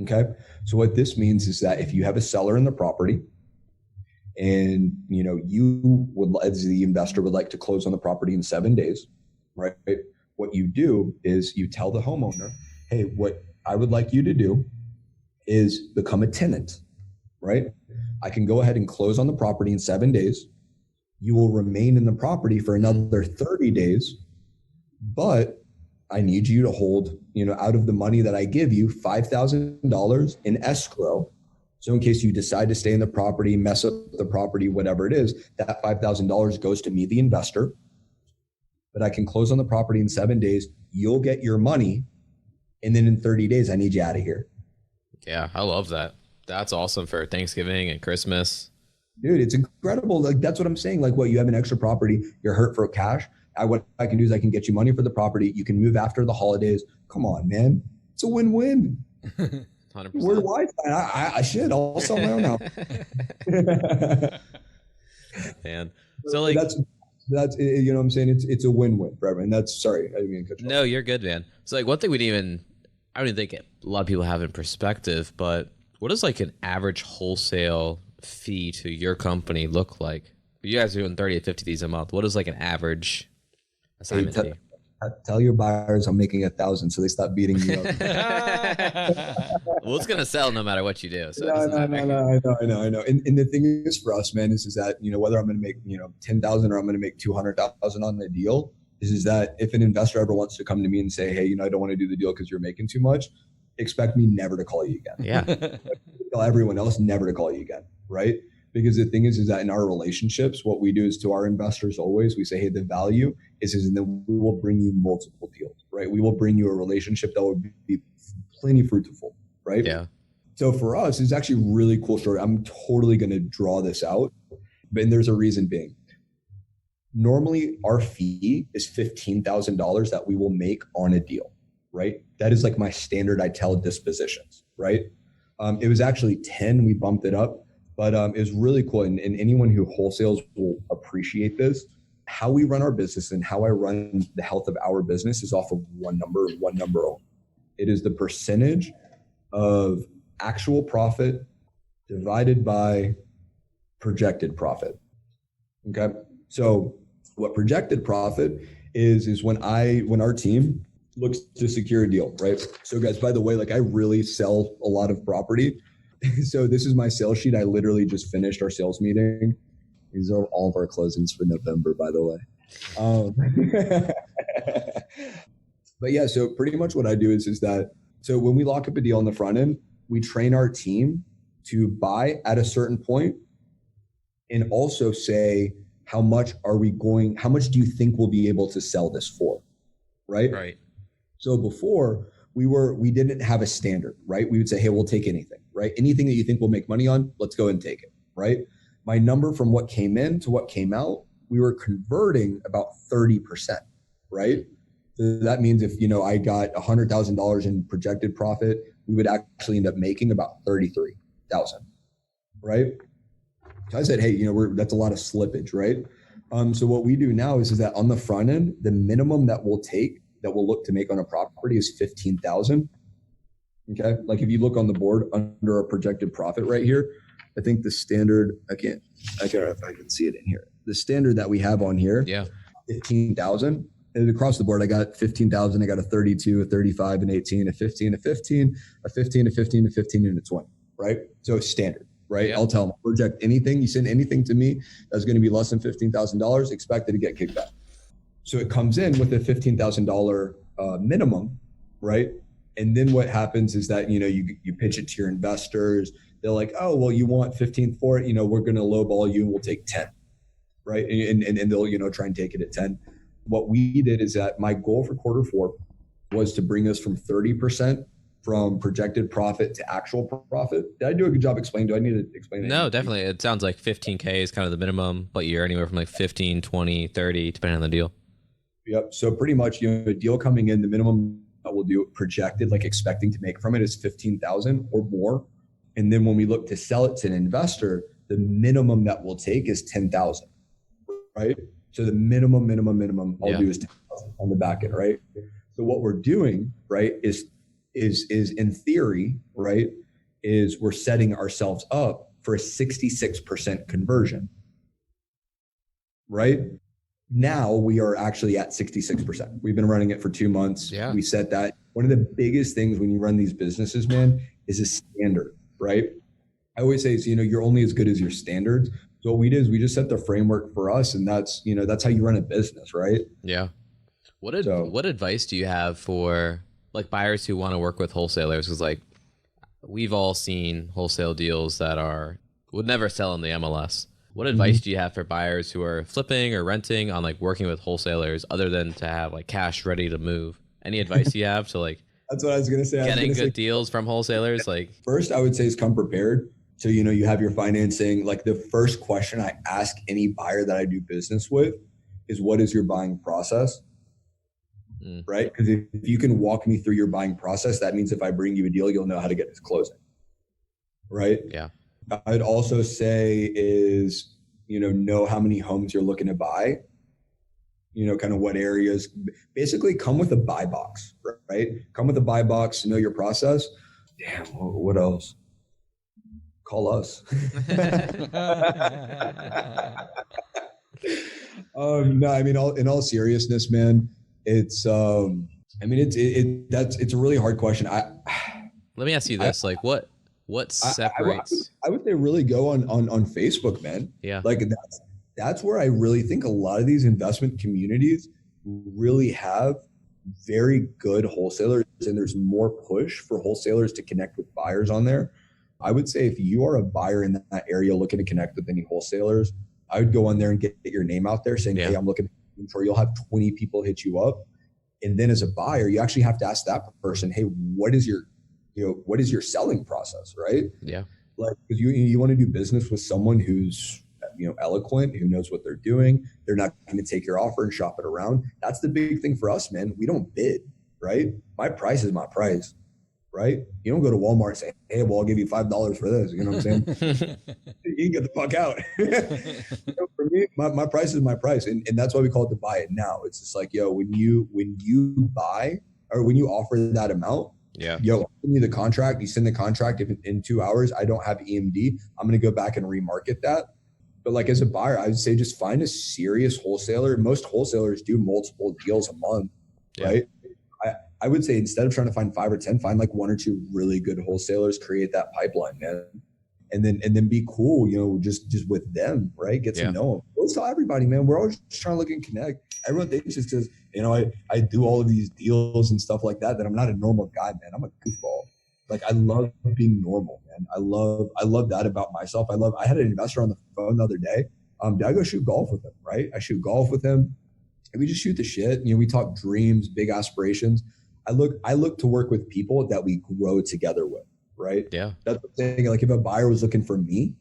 Okay. So what this means is that if you have a seller in the property and, you would, as the investor, would like to close on the property in 7 days, right? What you do is you tell the homeowner, hey, what I would like you to do is become a tenant, right? I can go ahead and close on the property in 7 days. You will remain in the property for another 30 days, but I need you to hold, out of the money that I give you, $5,000 in escrow. So in case you decide to stay in the property, mess up the property, whatever it is, that $5,000 goes to me, the investor. But I can close on the property in 7 days. You'll get your money. And then in 30 days, I need you out of here. Yeah, I love that. That's awesome for Thanksgiving and Christmas. Dude, it's incredible. Like, that's what I'm saying. Like, what, you have an extra property, you're hurt for cash. What I can do is I can get you money for the property. You can move after the holidays. Come on, man. It's a win-win. 100%. Where do I shit. I'll sell my own house. Man. So like that's what I'm saying? It's a win-win for everyone. Sorry, I didn't mean to cut you off. No, you're good, man. So like one thing I don't even think a lot of people have in perspective, but what does like an average wholesale fee to your company look like? You guys are doing 30 to 50 of these a month. What is like an average assignment fee? Tell your buyers I'm making 1,000 so they stop beating me up. Well, it's gonna sell no matter what you do. So No, I know. And the thing is for us, man, is that, whether I'm going to make, 10,000 or I'm going to make 200,000 on the deal, is that if an investor ever wants to come to me and say, hey, I don't want to do the deal because you're making too much, expect me never to call you again. Yeah. Tell everyone else never to call you again, right? Because the thing is that in our relationships, what we do is to our investors always, we say, hey, the value is and then we will bring you multiple deals, right? We will bring you a relationship that will be plenty fruitful, right? Yeah. So for us, it's actually a really cool story. I'm totally going to draw this out, but there's a reason being. Normally, our fee is $15,000 that we will make on a deal, right? That is like my standard I tell dispositions, right? It was actually 10. We bumped it up. But it was really cool. And anyone who wholesales will appreciate this. How we run our business and how I run the health of our business is off of one number only. It is the percentage of actual profit divided by projected profit. Okay. So what projected profit is when our team looks to secure a deal, right? So guys, by the way, like I really sell a lot of property. So this is my sales sheet. I literally just finished our sales meeting. These are all of our closings for November, by the way. But yeah, so pretty much what I do is that, so when we lock up a deal on the front end, we train our team to buy at a certain point and also say, how much do you think we'll be able to sell this for? Right? Right. So before we didn't have a standard, right? We would say, hey, we'll take anything, right? Anything that you think we'll make money on, let's go and take it, right? My number from what came in to what came out, we were converting about 30%, right? So that means if, I got $100,000 in projected profit, we would actually end up making about 33,000, right? So I said, hey, that's a lot of slippage, right? So what we do now is that on the front end, the minimum that we'll look to make on a property is 15,000. Okay. Like if you look on the board under our projected profit right here, I think the standard, I can't know if I can see it in here. The standard that we have on here, 15,000. And across the board, I got 15,000. I got a 32, a 35, an 18, a 15, a 15, a 15, a 15, a 15, and a 20, right? So it's standard, right? Yeah. I'll tell them, project anything. You send anything to me that's going to be less than $15,000, expected to get kicked back. So it comes in with a $15,000 minimum, right? And then what happens is that, you pitch it to your investors. They're like, oh, well, you want 15 for it. We're going to lowball you and we'll take 10, right? And they'll, try and take it at 10. What we did is that my goal for quarter 4 was to bring us from 30% from projected profit to actual profit. Did I do a good job explaining? Do I need to explain it? No, definitely. It sounds like 15K is kind of the minimum, but you're anywhere from like 15, 20, 30, depending on the deal. Yep. So pretty much, a deal coming in, the minimum that we'll do projected, like expecting to make from it, is 15,000 or more. And then when we look to sell it to an investor, the minimum that we'll take is 10,000, right? So the minimum I'll do is 10,000 on the back end, right? So what we're doing, right, is in theory, right, is we're setting ourselves up for a 66% conversion, right? Now we are actually at 66%. We've been running it for 2 months. Yeah. We set that. One of the biggest things when you run these businesses, man, is a standard, right? I always say, you're only as good as your standards. So what we did is we just set the framework for us, and that's how you run a business, right? Yeah. What advice do you have for like buyers who want to work with wholesalers? Because like we've all seen wholesale deals that would never sell in the MLS. What advice do you have for buyers who are flipping or renting on like working with wholesalers, other than to have like cash ready to move? Any advice you have to like That's what I was going to say. Getting good deals from wholesalers? Like, first, I would say is come prepared. So, you have your financing. Like the first question I ask any buyer that I do business with is, what is your buying process? Right? Because if you can walk me through your buying process, that means if I bring you a deal, you'll know how to get this closing. Right? Yeah. I'd also say is, know how many homes you're looking to buy, kind of what areas. Basically come with a buy box, right? Come with a buy box, know your process. Damn, what else? Call us. No, I mean, in all seriousness, man, it's a really hard question. Let me ask you this: what separates? I would say really go on Facebook, man. Yeah. Like that's where I really think a lot of these investment communities really have very good wholesalers, and there's more push for wholesalers to connect with buyers on there. I would say if you are a buyer in that area looking to connect with any wholesalers, I would go on there and get your name out there saying, hey, I'm looking for, you'll have 20 people hit you up. And then as a buyer, you actually have to ask that person, hey, what is your selling process, right? Yeah. Like, because you want to do business with someone who's, eloquent, who knows what they're doing. They're not going to take your offer and shop it around. That's the big thing for us, man. We don't bid, right? My price is my price, right? You don't go to Walmart and say, hey, well, I'll give you $5 for this. You know what I'm saying? You can get the fuck out. For me, my price is my price. And that's why we call it the buy it now. It's just like, when you buy, or when you offer that amount, I'll send you the contract. You send the contract. If in 2 hours I don't have EMD, I'm going to go back and remarket that. But like as a buyer, I would say just find a serious wholesaler. Most wholesalers do multiple deals a month, right? I would say instead of trying to find 5 or 10, find like 1 or 2 really good wholesalers, create that pipeline, man. And then be cool, just with them, right? Get to know them. Don't tell everybody, man. We're always just trying to look and connect. Everyone thinks just because, I do all of these deals and stuff like that I'm not a normal guy, man. I'm a goofball. Like I love being normal, man. I love that about myself. I had an investor on the phone the other day. Did I go shoot golf with him, right? I shoot golf with him. And we just shoot the shit. We talk dreams, big aspirations. I look to work with people that we grow together with, right? Yeah. That's the thing. Like if a buyer was looking for me,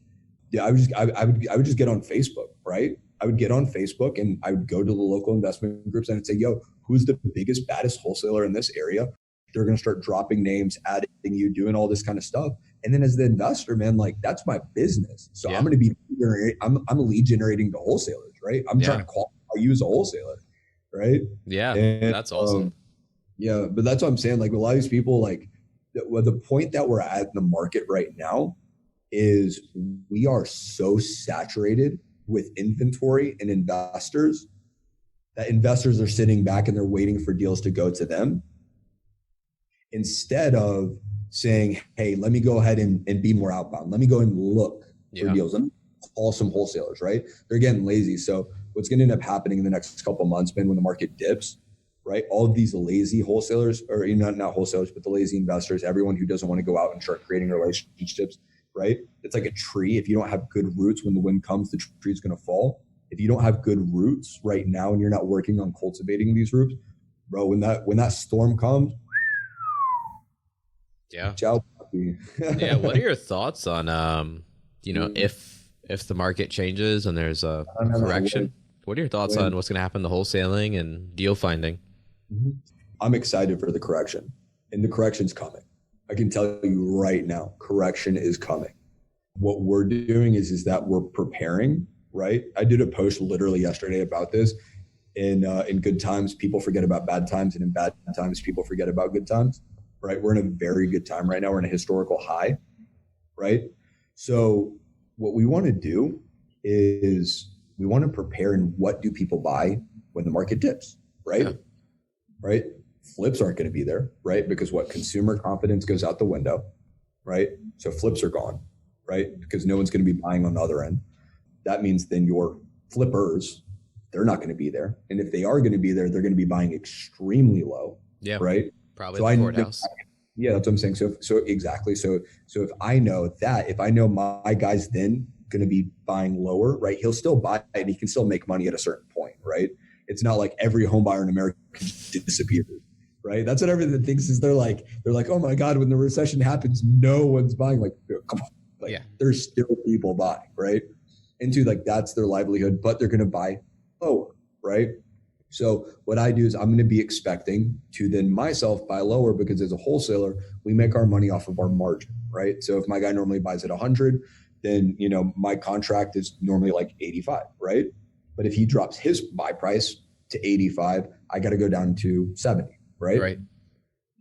I would just get on Facebook, right? I would get on Facebook and I would go to the local investment groups and I'd say, yo, who's the biggest, baddest wholesaler in this area? They're going to start dropping names, adding you, doing all this kind of stuff. And then as the investor, man, like that's my business. So I'm going to be, I'm lead generating to wholesalers, right? I'm trying to qualify you as a wholesaler, right? Yeah. And, that's awesome. But that's what I'm saying. Like a lot of these people, like the point that we're at in the market right now is we are so saturated with inventory and investors that investors are sitting back and they're waiting for deals to go to them instead of saying, hey, let me go ahead and be more outbound. Let me go and look for deals. Let me call some wholesalers, right? They're getting lazy. So what's going to end up happening in the next couple of months, man, when the market dips, right? All of these lazy wholesalers, or not wholesalers, but the lazy investors, everyone who doesn't want to go out and start creating relationships, right? It's like a tree. If you don't have good roots, when the wind comes, the tree's going to fall. If you don't have good roots right now and you're not working on cultivating these roots, bro, when that storm comes, Yeah. Ciao, puppy. Yeah. What are your thoughts on, if the market changes and there's a No, no, no, correction? What are your thoughts on what's going to happen to wholesaling and deal finding? I'm excited for the correction, and the correction's coming. I can tell you right now, correction is coming. What we're doing is that we're preparing, right? I did a post literally yesterday about this. In good times, people forget about bad times, and in bad times, people forget about good times, right? We're in a very good time right now. We're in a historical high, right? So what we want to do is we want to prepare in what do people buy when the market dips, right? Yeah. Right? Flips aren't going to be there, right? Because what? Consumer confidence goes out the window, right? So flips are gone, right? Because no one's going to be buying on the other end. That means then your flippers, they're not going to be there. And if they are going to be there, they're going to be buying extremely low, right? Probably so the courthouse. Yeah, that's what I'm saying. So exactly. So if I know my guy's then going to be buying lower, right? He'll still buy it. He can still make money at a certain point, right? It's not like every home buyer in America disappeared, right? That's what everyone thinks is they're like, oh my God, when the recession happens, no one's buying. Like, come on, like there's still people buying, right? Into like, that's their livelihood, but they're going to buy lower, right? So what I do is I'm going to be expecting to then myself buy lower, because as a wholesaler, we make our money off of our margin, right? So if my guy normally buys at 100, then, my contract is normally like 85, right? But if he drops his buy price to 85, I got to go down to 70, right? Right.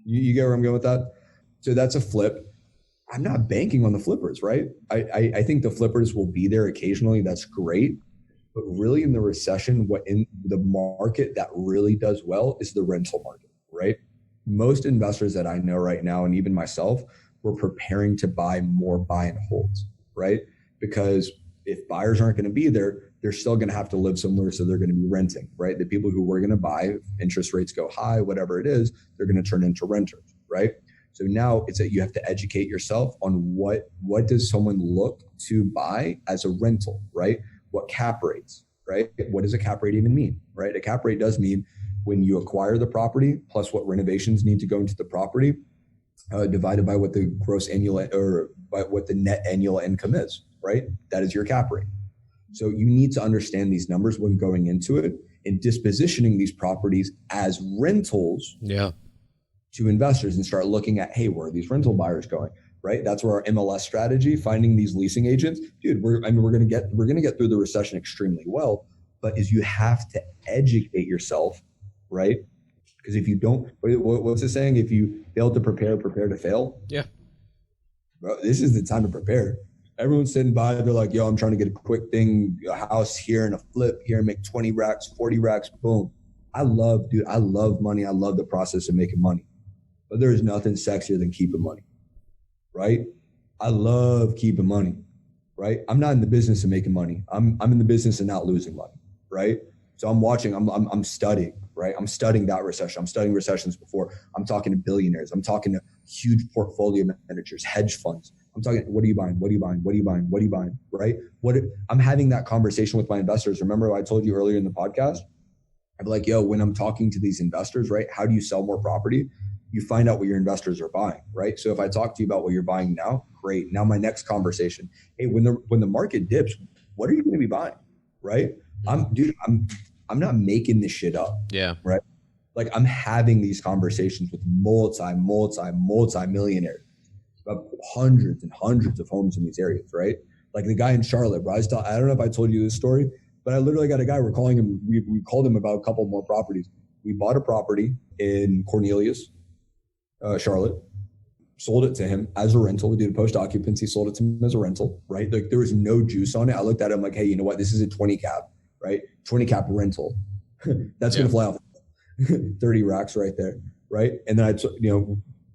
You get where I'm going with that? So that's a flip. I'm not banking on the flippers, right? I think the flippers will be there occasionally. That's great. But really in the recession, what in the market that really does well is the rental market, right? Most investors that I know right now, and even myself, we're preparing to buy more buy and holds, right? Because if buyers aren't going to be there, they're still going to have to live somewhere. So they're going to be renting, right? The people who were going to buy, if interest rates go high, whatever it is, they're going to turn into renters, right? So now it's that you have to educate yourself on what does someone look to buy as a rental, right? What cap rates, right? What does a cap rate even mean, right? A cap rate does mean when you acquire the property plus what renovations need to go into the property, divided by what the gross annual or by what the net annual income is, right? That is your cap rate. So you need to understand these numbers when going into it and dispositioning these properties as rentals to investors, and start looking at, hey, where are these rental buyers going? Right? That's where our MLS strategy, finding these leasing agents, dude, we're going to get through the recession extremely well, but is you have to educate yourself, right? Because if you don't, what's the saying? If you fail to prepare to fail. Yeah. Bro, this is the time to prepare. Everyone's sitting by, they're like, yo, I'm trying to get a quick thing, a house here and a flip here and make 20 racks, 40 racks, boom. I love money. I love the process of making money, but there is nothing sexier than keeping money. Right? I love keeping money, right? I'm not in the business of making money. I'm in the business of not losing money, right? So I'm studying, right? I'm studying that recession. I'm studying recessions before. I'm talking to billionaires. I'm talking to huge portfolio managers, hedge funds. I'm talking, what are you buying? What are you buying? What are you buying? What are you buying? Right? I'm having that conversation with my investors. Remember I told you earlier in the podcast, I'm like, yo, when I'm talking to these investors, right? How do you sell more property? You find out what your investors are buying, right? So if I talk to you about what you're buying now, great. Now my next conversation, hey, when the market dips, what are you going to be buying, right? I'm not making this shit up. Yeah. Right. Like I'm having these conversations with multi-millionaires about hundreds and hundreds of homes in these areas, right? Like the guy in Charlotte, bro. I don't know if I told you this story, but I literally got a guy, we're calling him, we called him about a couple more properties. We bought a property in Cornelius, Charlotte, sold it to him as a rental. We did a post occupancy, sold it to him as a rental, right? Like there was no juice on it. I looked at him like, hey, you know what? This is a 20 cap, right? 20 cap rental. That's going to fly off 30 racks right there, right? And then I,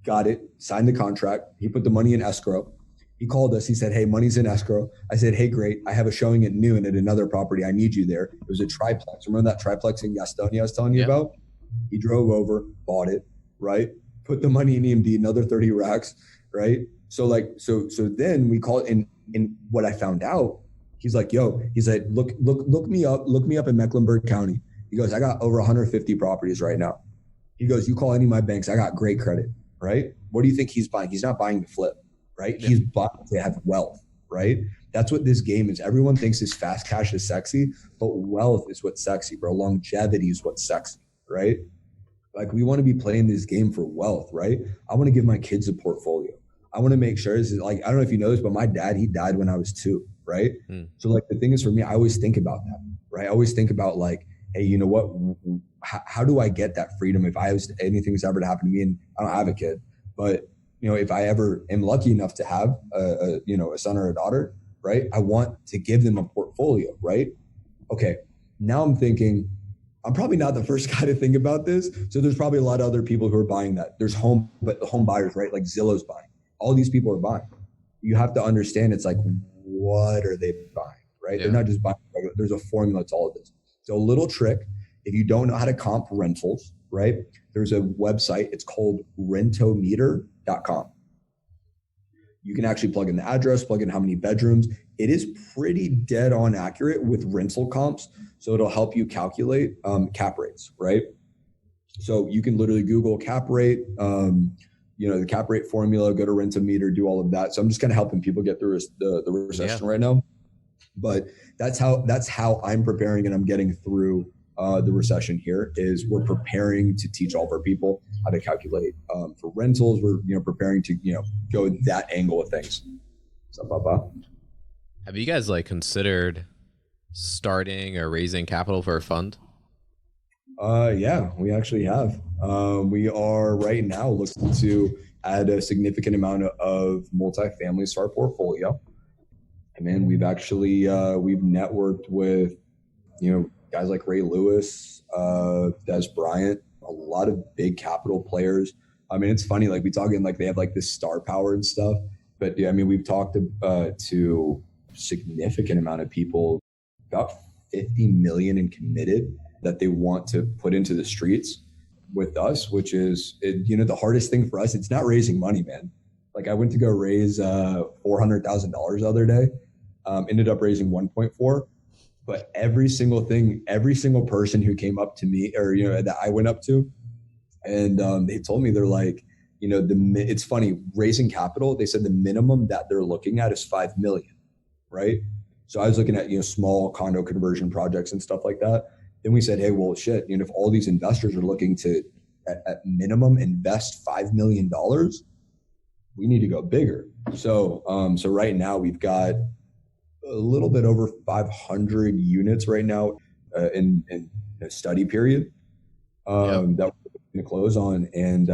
got it, signed the contract. He put the money in escrow. He called us. He said, hey, money's in escrow. I said, hey, great. I have a showing at noon at another property. I need you there. It was a triplex. Remember that triplex in Gastonia I was telling you about? He drove over, bought it, right? Put the money in EMD, another 30 racks, right? So then we call it, and what I found out, he's like, look me up in Mecklenburg County. He goes, I got over 150 properties right now. He goes, you call any of my banks, I got great credit. right? What do you think he's buying? He's not buying to flip, right? Yeah. He's buying to have wealth, right? That's what this game is. Everyone thinks this fast cash is sexy, but wealth is what's sexy, bro. Longevity is what's sexy, right? Like, we want to be playing this game for wealth, right? I want to give my kids a portfolio. I want to make sure this is like, I don't know if you know this, but my dad, he died when I was 2, right? So like, the thing is, for me, I always think about that, right? I always think about like, hey, you know what? How do I get that freedom if anything's ever to happen to me? And I don't have a kid, but you know, if I ever am lucky enough to have a son or a daughter, right? I want to give them a portfolio, right? Okay. Now I'm thinking, I'm probably not the first guy to think about this. So there's probably a lot of other people who are buying that. There's home buyers, right? Like Zillow's buying. All these people are buying. You have to understand, it's like, what are they buying, right? Yeah. They're not just buying. There's a formula to all of this. So a little trick, if you don't know how to comp rentals, right? There's a website. It's called rentometer.com. You can actually plug in the address, plug in how many bedrooms. It is pretty dead on accurate with rental comps. So it'll help you calculate cap rates, right? So you can literally Google cap rate, the cap rate formula, go to Rentometer, do all of that. So I'm just kind of helping people get through the recession right now. But that's how I'm preparing, and I'm getting through the recession here. Is we're preparing to teach all of our people how to calculate for rentals. We're preparing to go that angle of things. Have you guys considered starting or raising capital for a fund? Yeah, we actually have. We are right now looking to add a significant amount of multifamilies to our portfolio. And man, we've actually we've networked with guys like Ray Lewis, Des Bryant, a lot of big capital players. I mean, it's funny, we talking they have this star power and stuff. But yeah, I mean, we've talked to significant amount of people, about 50 million in committed that they want to put into the streets with us, which is, the hardest thing for us. It's not raising money, man. I went to go raise $400,000 the other day, ended up raising 1.4. But every single person who came up to me or, that I went up to, and they told me, they're like, it's funny, raising capital, they said the minimum that they're looking at is 5 million, right? So I was looking at, small condo conversion projects and stuff like that. Then we said, hey, well, shit, if all these investors are looking to, at minimum, invest $5 million, we need to go bigger. So right now we've got a little bit over 500 units right now in a study period that we're going to close on. And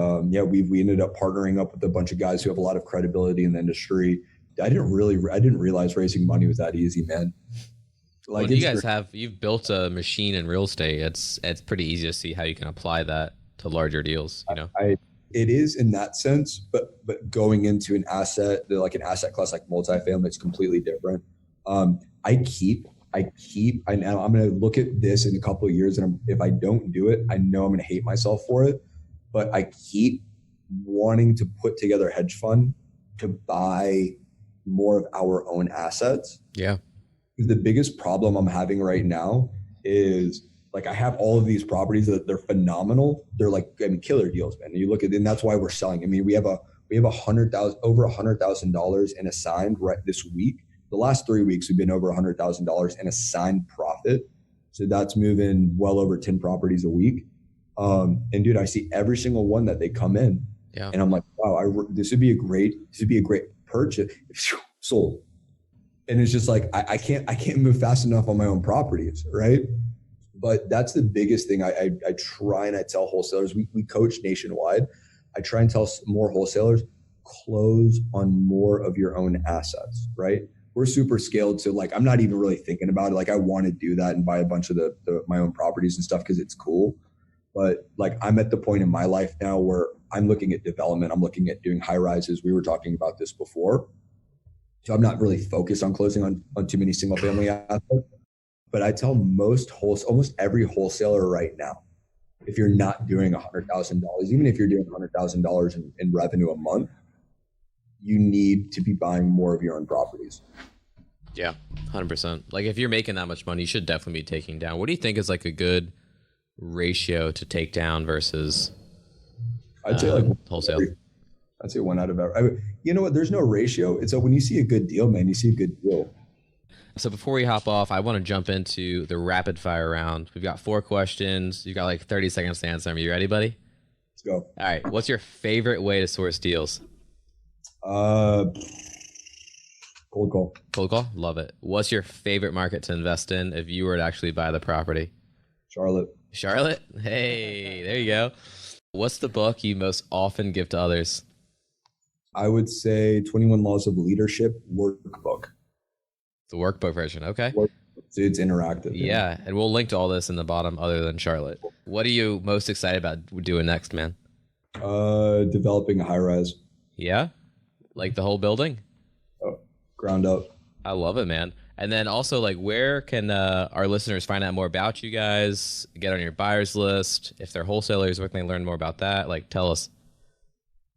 we ended up partnering up with a bunch of guys who have a lot of credibility in the industry. I didn't realize raising money was that easy, man. You've built a machine in real estate. It's pretty easy to see how you can apply that to larger deals, It is in that sense, but going into an asset, an asset class like multifamily, it's completely different. I'm going to look at this in a couple of years, and if I don't do it, I know I'm going to hate myself for it. But I keep wanting to put together a hedge fund to buy more of our own assets. Yeah. The biggest problem I'm having right now is I have all of these properties that they're phenomenal. They're killer deals, man. And you look at it, and that's why we're selling. I mean, we have over $100,000 in assigned right this week. The last 3 weeks, we've been over $100,000 in assigned profit. So that's moving well over 10 properties a week. And dude, I see every single one that they come in, and I'm like, wow, this would be a great purchase. Sold. And it's just I can't move fast enough on my own properties, right? But that's the biggest thing. I try and I tell wholesalers, we coach nationwide. I try and tell more wholesalers, close on more of your own assets, right? We're super scaled to I'm not even really thinking about it. I want to do that and buy a bunch of my own properties and stuff because it's cool. But I'm at the point in my life now where I'm looking at development. I'm looking at doing high rises. We were talking about this before. So I'm not really focused on closing on too many single family assets. But I tell almost every wholesaler right now, if you're not doing $100,000, even if you're doing $100,000 in revenue a month, you need to be buying more of your own properties. Yeah, 100%. If you're making that much money, you should definitely be taking down. What do you think is a good ratio to take down versus I'd say wholesale? I'd say one out of every. You know what? There's no ratio. It's when you see a good deal, man. You see a good deal. So before we hop off, I want to jump into the rapid fire round. We've got 4 questions. You've got like 30 seconds to answer them. You ready, buddy? Let's go. All right. What's your favorite way to source deals? Cold call. Cold call? Love it. What's your favorite market to invest in if you were to actually buy the property? Charlotte. Charlotte? Hey, there you go. What's the book you most often give to others? I would say 21 Laws of Leadership workbook. The workbook version. Okay. It's interactive. Yeah. And we'll link to all this in the bottom other than Charlotte. What are you most excited about doing next, man? Developing a high rise. Yeah? Like the whole building? Oh, ground up. I love it, man. And then also, like, where can our listeners find out more about you guys, get on your buyers list? If they're wholesalers, where can they learn more about that? Like, tell us.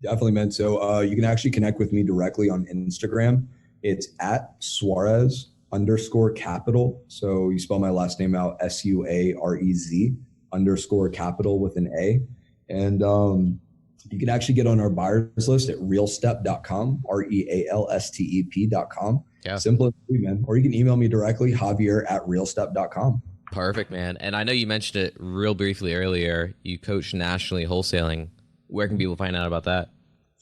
Definitely, man. So you can actually connect with me directly on Instagram. It's at Suarez_capital. So you spell my last name out, SUAREZ_capital with an A. And you can actually get on our buyers list at realstep.com, REALSTEP.com. Yeah. Simple and sweet, man. Or you can email me directly, Javier@realstep.com. Perfect, man. And I know you mentioned it real briefly earlier. You coach nationally wholesaling. Where can people find out about that?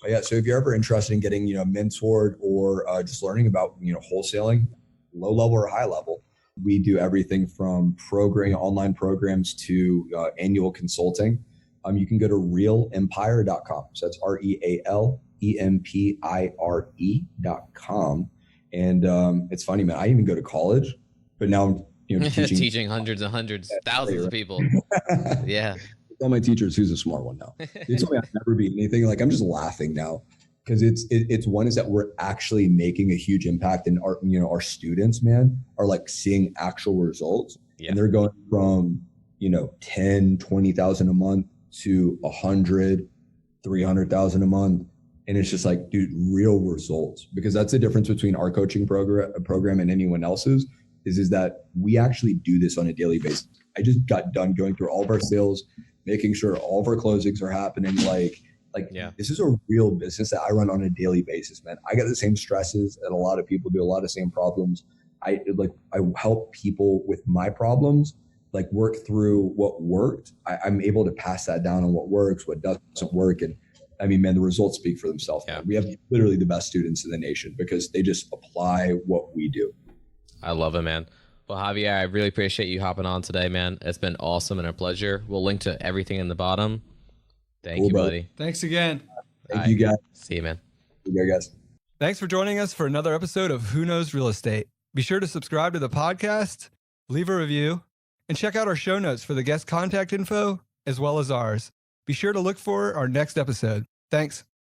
Yeah. So if you're ever interested in getting, mentored or just learning about, wholesaling, low level or high level, we do everything from online programs to annual consulting. You can go to realempire.com. So that's REALEMPIRE.com. And it's funny, man. I even go to college, but now I'm teaching hundreds and hundreds, thousands of people. Yeah. Tell my teachers who's a smart one now. They told me I'd never be anything. Like, I'm just laughing now because it's one is that we're actually making a huge impact, and our students, man, are like seeing actual results, and they're going from 10, 20,000 a month to 100, 300,000 a month, and it's just like, dude, real results. Because that's the difference between our coaching program and anyone else's is that we actually do this on a daily basis. I just got done going through all of our sales, making sure all of our closings are happening. This is a real business that I run on a daily basis, man. I got the same stresses that a lot of people do, a lot of same problems. I help people with my problems, like work through what worked. I'm able to pass that down on what works, what doesn't work. And I mean, man, the results speak for themselves. Yeah. We have literally the best students in the nation because they just apply what we do. I love it, man. Well, Javier, I really appreciate you hopping on today, man. It's been awesome and a pleasure. We'll link to everything in the bottom. Thank you, buddy. Thanks again. Thank you, guys. See you, man. See you guys. Thanks for joining us for another episode of Who Knows Real Estate. Be sure to subscribe to the podcast, leave a review, and check out our show notes for the guest contact info as well as ours. Be sure to look for our next episode. Thanks.